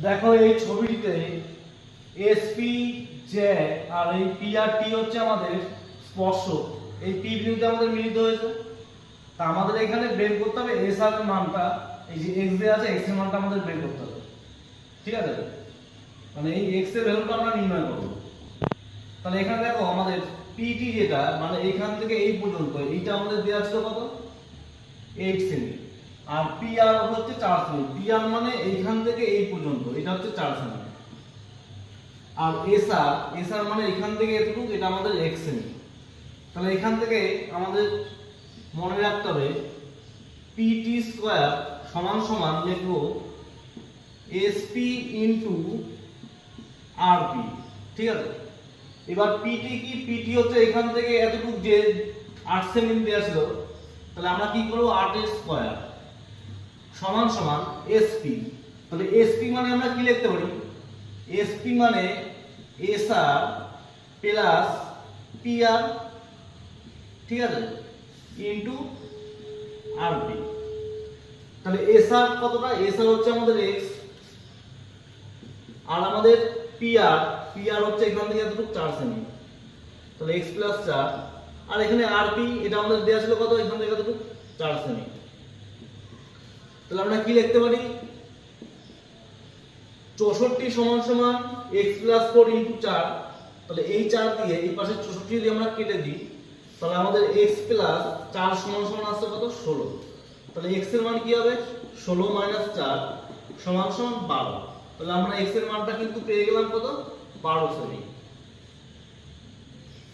দেখো এই ছবিতে এসপি জে আর এই পি আর টি হচ্ছে আমাদের স্পর্শক। এই পি বিন্দুতে আমাদের মিলিত হয়েছে। তা আমাদের এখানে বের করতে হবে এস আর এর মানটা, এই যে এক্স দেয়া আছে এক্স এর মানটা আমাদের বের করতে হবে। ঠিক আছে, মানে এই এক্স এর ভ্যালুটা আমরা নির্ণয় করব। তাহলে এখানে দেখো আমাদের পিটি যেটা মানে এখান থেকে এই পর্যন্ত এইটা আমাদের দেয়া ছিল কত, 8 সেমি। আর পি আর হচ্ছে 4 সেমি। পি আর মানে এইখান থেকে এই পর্যন্ত এটা হচ্ছে 4 সেমি। আর এস আর মানে এখান থেকে এতটুকু, এটা আমাদের x সেমি। তাহলে এখান থেকে আমাদের মনে রাখতে হবে পিটি স্কয়ার সমান সমান লিখব এসপি ইনটু আরপি। ঠিক আছে, এবার পিটি কি, পিটি হচ্ছে এখান থেকে এতটুকু যে 8 সেমি দেওয়া ছিল, তাহলে আমরা কি করব 8 এর স্কয়ার সমান সমান এসপি। তাহলে এসপি মানে আমরা কি লিখতে পারি, এসপি মানে এসআর প্লাস পিআর, ঠিক আছে, ইনটু আরপি। তাহলে এসআর কতটা, এসআর হচ্ছে আমাদের এক্স, আর আমাদের পিআর, পিআর হচ্ছে এখান থেকে এতটুকু 4 সেমি। তাহলে এক্স প্লাস 4, আর এখানে আরপি এটা আমাদের দেওয়া ছিল কত, এখান থেকে এতটুকু 4 সেমি। তাহলে আমরা কি লিখতে পারি, 64 সমান সমান x প্লাস 4 ইনটু 4। তাহলে এই 4 দিয়ে এই পাশে 64 যদি আমরা কেটে দিই, তাহলে আমাদের x প্লাস 4 সমান সমান আসছে কত, 16। তাহলে x এর মান কি হবে, 16 মাইনাস 4 সমান সমান 12। তাহলে আমরা x এর মানটা কিন্তু পেয়ে গেলাম কত, 12 সেমি।